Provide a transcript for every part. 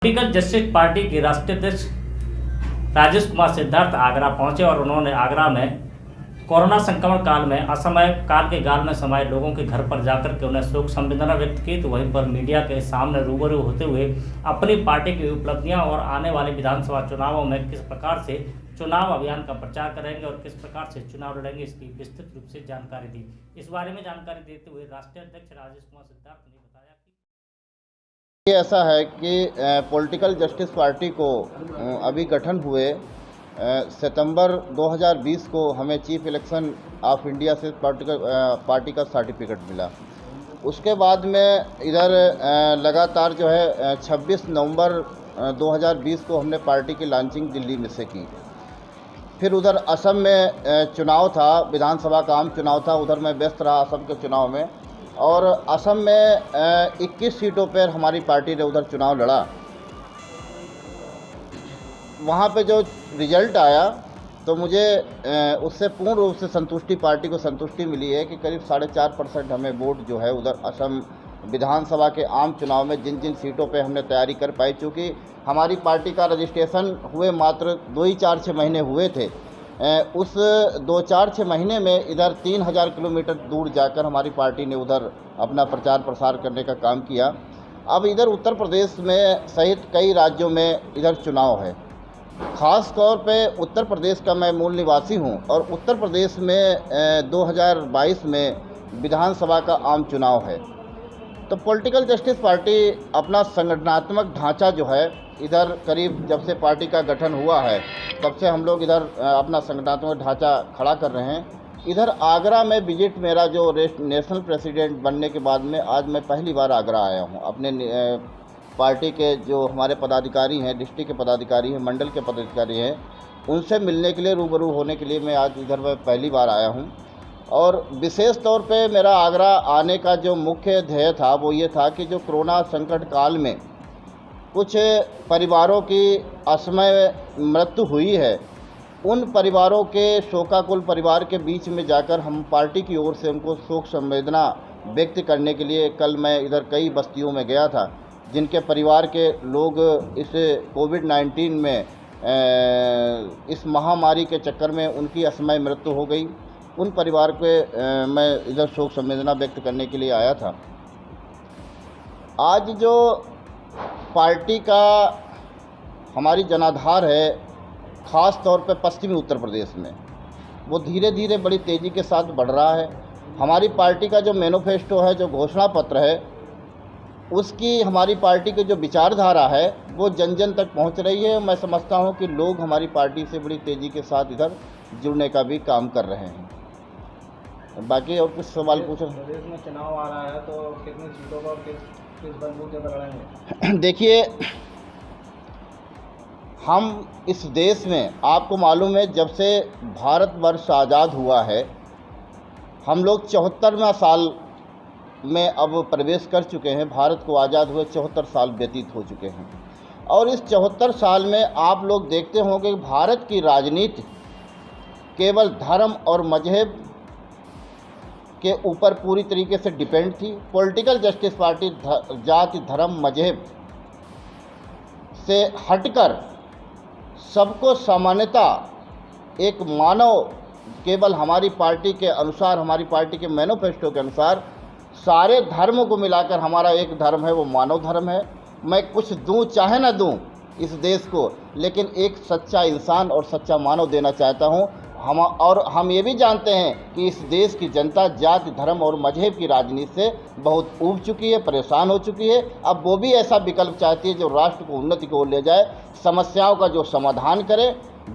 Political justice party के राष्ट्रीय अध्यक्ष राजेश कुमार सिद्धार्थ आगरा पहुंचे और उन्होंने आगरा में कोरोना संक्रमण काल में असमय काल के गाल में समाये लोगों के घर पर जाकर के उन्हें शोक संवेदना व्यक्त की। तो वहीं पर मीडिया के सामने रूबरू होते हुए अपनी पार्टी की उपलब्धियां और आने वाले विधानसभा चुनावों में किस प्रकार से चुनाव अभियान का प्रचार करेंगे और किस प्रकार से चुनाव लड़ेंगे, इसकी विस्तृत रूप से जानकारी दी। इस बारे में जानकारी देते हुए राष्ट्रीय अध्यक्ष राजेश कुमार सिद्धार्थ ने बताया कि ऐसा है कि पॉलिटिकल जस्टिस पार्टी को अभी गठन हुए सितंबर 2020 को हमें चीफ इलेक्शन ऑफ इंडिया से पार्टी का सर्टिफिकेट मिला। उसके बाद में इधर लगातार जो है 26 नवंबर 2020 को हमने पार्टी की लॉन्चिंग दिल्ली में से की। फिर उधर असम में चुनाव था, विधानसभा का आम चुनाव था, उधर मैं व्यस्त रहा असम के चुनाव में। और असम में 21 सीटों पर हमारी पार्टी ने उधर चुनाव लड़ा। वहाँ पे जो रिजल्ट आया तो मुझे उससे पूर्ण रूप से संतुष्टि, पार्टी को संतुष्टि मिली है कि करीब 4.5% हमें वोट जो है उधर असम विधानसभा के आम चुनाव में जिन जिन सीटों पे हमने तैयारी कर पाई। चूँकि हमारी पार्टी का रजिस्ट्रेशन हुए मात्र 2-4-6 महीने हुए थे, उस 2-4-6 महीने में इधर 3000 किलोमीटर दूर जाकर हमारी पार्टी ने उधर अपना प्रचार प्रसार करने का काम किया। अब इधर उत्तर प्रदेश में सहित कई राज्यों में इधर चुनाव है। ख़ास तौर पे उत्तर प्रदेश का मैं मूल निवासी हूं और उत्तर प्रदेश में 2022 में विधानसभा का आम चुनाव है। तो पॉलिटिकल जस्टिस पार्टी अपना संगठनात्मक ढांचा जो है इधर करीब जब से पार्टी का गठन हुआ है तब से हम लोग इधर अपना संगठनात्मक ढांचा खड़ा कर रहे हैं। इधर आगरा में विजिट मेरा जो नेशनल प्रेसिडेंट बनने के बाद में आज मैं पहली बार आगरा आया हूं। अपने पार्टी के जो हमारे पदाधिकारी हैं, डिस्ट्रिक्ट के पदाधिकारी हैं, मंडल के पदाधिकारी हैं, उनसे मिलने के लिए, रूबरू होने के लिए मैं आज इधर मैं पहली बार आया हूं। और विशेष तौर पे मेरा आगरा आने का जो मुख्य ध्येय था वो ये था कि जो कोरोना संकट काल में कुछ परिवारों की असमय मृत्यु हुई है, उन परिवारों के शोकाकुल परिवार के बीच में जाकर हम पार्टी की ओर से उनको शोक संवेदना व्यक्त करने के लिए कल मैं इधर कई बस्तियों में गया था, जिनके परिवार के लोग इस कोविड-19 में इस महामारी के चक्कर में उनकी असमय मृत्यु हो गई। उन परिवार के मैं इधर शोक संवेदना व्यक्त करने के लिए आया था। आज जो पार्टी का हमारी जनाधार है, ख़ास तौर पे पश्चिमी उत्तर प्रदेश में, वो धीरे धीरे बड़ी तेज़ी के साथ बढ़ रहा है। हमारी पार्टी का जो मैनिफेस्टो है, जो घोषणा पत्र है, उसकी हमारी पार्टी की जो विचारधारा है वो जन जन तक पहुंच रही है। मैं समझता हूं कि लोग हमारी पार्टी से बड़ी तेज़ी के साथ इधर जुड़ने का भी काम कर रहे हैं। बाकी और कुछ सवाल पूछो। प्रदेश में चुनाव आ रहा है तो कितनी सीटों पर किस बलबूते पर लड़ेंगे? देखिए, हम इस देश में, आपको मालूम है, जब से भारतवर्ष आज़ाद हुआ है, हम लोग 74वां साल में अब प्रवेश कर चुके हैं। भारत को आज़ाद हुए 74 साल व्यतीत हो चुके हैं और इस 74 साल में आप लोग देखते होंगे कि भारत की राजनीति केवल धर्म और मजहब के ऊपर पूरी तरीके से डिपेंड थी। पॉलिटिकल जस्टिस पार्टी जाति, धर्म, मजहब से हटकर सबको समानता, एक मानव, केवल हमारी पार्टी के अनुसार, हमारी पार्टी के मैनिफेस्टो के अनुसार सारे धर्मों को मिलाकर हमारा एक धर्म है, वो मानव धर्म है। मैं कुछ दूं चाहे ना दूं इस देश को, लेकिन एक सच्चा इंसान और सच्चा मानव देना चाहता हूं। हम ये भी जानते हैं कि इस देश की जनता जाति, धर्म और मजहब की राजनीति से बहुत ऊब चुकी है, परेशान हो चुकी है। अब वो भी ऐसा विकल्प चाहती है जो राष्ट्र को उन्नति की ओर ले जाए, समस्याओं का जो समाधान करे।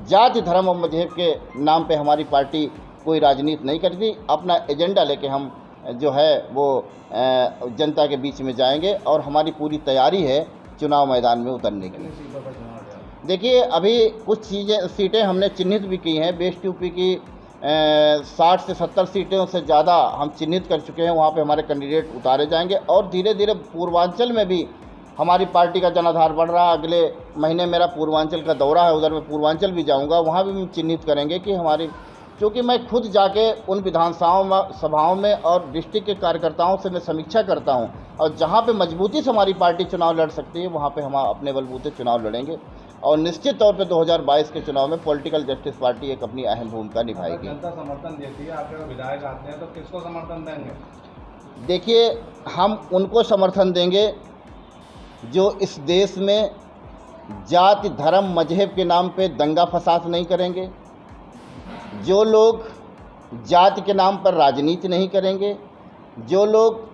जाति, धर्म और मजहब के नाम पे हमारी पार्टी कोई राजनीति नहीं करती। अपना एजेंडा लेके हम जो है वो जनता के बीच में जाएंगे और हमारी पूरी तैयारी है चुनाव मैदान में उतरने की। देखिए, अभी कुछ सीटें हमने चिन्हित भी की हैं। वेस्ट यूपी की 60 से 70 सीटों से ज़्यादा हम चिन्हित कर चुके हैं, वहाँ पे हमारे कैंडिडेट उतारे जाएंगे। और धीरे धीरे पूर्वांचल में भी हमारी पार्टी का जनाधार बढ़ रहा है। अगले महीने मेरा पूर्वांचल का दौरा है, उधर मैं पूर्वांचल भी जाऊँगा, वहाँ भी हम चिन्हित करेंगे कि हमारी क्योंकि मैं खुद जाके उन सभाओं में और डिस्ट्रिक्ट के कार्यकर्ताओं से मैं समीक्षा करता हूं, और जहां पे मजबूती से हमारी पार्टी चुनाव लड़ सकती है वहां पे हम अपने बलबूते चुनाव लड़ेंगे, और निश्चित तौर पे 2022 के चुनाव में पॉलिटिकल जस्टिस पार्टी एक अपनी अहम भूमिका निभाएगी। जनता समर्थन देती है, आपके विधायक आते हैं तो किसको समर्थन देंगे? देखिए, हम उनको समर्थन देंगे जो इस देश में जाति, धर्म, मजहब के नाम पे दंगा फसाद नहीं करेंगे, जो लोग जाति के नाम पर राजनीति नहीं करेंगे, जो लोग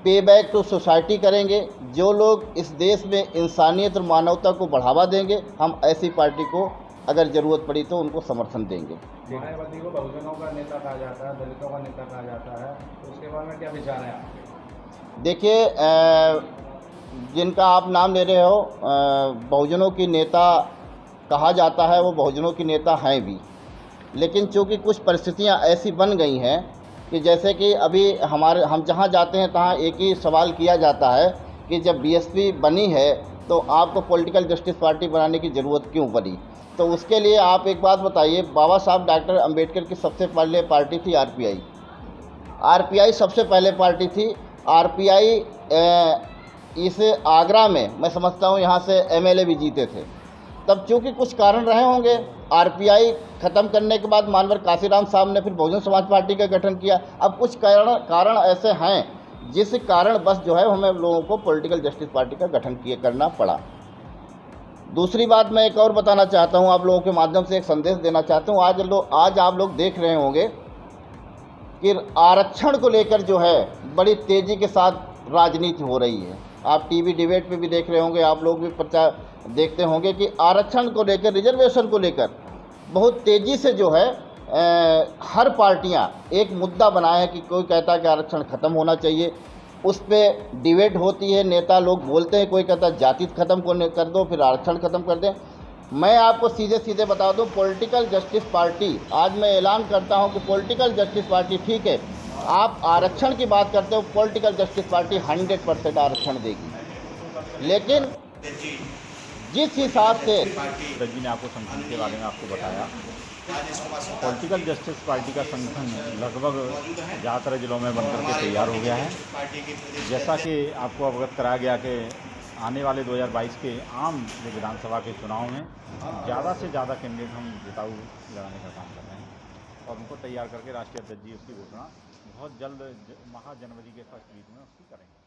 पे बैक टू सोसाइटी करेंगे, जो लोग इस देश में इंसानियत और मानवता को बढ़ावा देंगे, हम ऐसी पार्टी को अगर ज़रूरत पड़ी तो उनको समर्थन देंगे। मायावती को बहुजनों का नेता कहा जाता है, दलितों का नेता कहा जाता है, तो उसके बारे में क्या विचार है आपके? देखिए, जिनका आप नाम ले रहे हो, बहुजनों की नेता कहा जाता है, वो बहुजनों की नेता हैं भी, लेकिन चूँकि कुछ परिस्थितियां ऐसी बन गई हैं कि जैसे कि अभी हम जहां जाते हैं तहां एक ही सवाल किया जाता है कि जब बीएसपी बनी है तो आपको पॉलिटिकल जस्टिस पार्टी बनाने की ज़रूरत क्यों पड़ी। तो उसके लिए आप एक बात बताइए, बाबा साहब डॉक्टर अंबेडकर की सबसे पहले पार्टी थी आरपीआई सबसे पहले पार्टी थी। आरपीआई इस आगरा में मैं समझता हूँ यहाँ से एमएलए भी जीते थे। तब चूँकि कुछ कारण रहे होंगे, आरपीआई ख़त्म करने के बाद मानवर काशीराम साहब ने फिर बहुजन समाज पार्टी का गठन किया। अब कुछ कारण ऐसे हैं जिस कारण बस जो है हमें लोगों को पॉलिटिकल जस्टिस पार्टी का गठन करना पड़ा। दूसरी बात मैं एक और बताना चाहता हूं, आप लोगों के माध्यम से एक संदेश देना चाहता हूं। आज आप लोग देख रहे होंगे कि आरक्षण को लेकर जो है बड़ी तेज़ी के साथ राजनीति हो रही है। आप टीवी डिबेट पे भी देख रहे होंगे, आप लोग भी प्रचार देखते होंगे कि आरक्षण को लेकर, रिजर्वेशन को लेकर बहुत तेज़ी से जो है हर पार्टियां एक मुद्दा बनाया है कि कोई कहता है कि आरक्षण ख़त्म होना चाहिए, उस पर डिबेट होती है, नेता लोग बोलते हैं, कोई कहता है जाति ख़त्म कर दो फिर आरक्षण ख़त्म कर दें। मैं आपको सीधे बता दूं, पॉलिटिकल जस्टिस पार्टी, आज मैं ऐलान करता हूं कि पॉलिटिकल जस्टिस पार्टी, ठीक है आप आरक्षण की बात करते हो, पॉलिटिकल जस्टिस पार्टी 100% आरक्षण देगी, लेकिन जिस हिसाब से जी ने आपको संगठन के बारे में आपको बताया, पॉलिटिकल जस्टिस पार्टी का संगठन लगभग ज़्यादातर जिलों में बनकर के तैयार हो गया है। जैसा कि आपको अवगत कराया गया कि आने वाले 2022 के आम जो विधानसभा के चुनाव में ज़्यादा से ज़्यादा कैंडिडेट हम जिताऊ लगाने का काम कर रहे हैं, और उनको तैयार करके राष्ट्रीय अध्यक्ष जी उसकी घोषणा बहुत जल्द जनवरी के फर्स्ट वीक में उसकी करेंगे।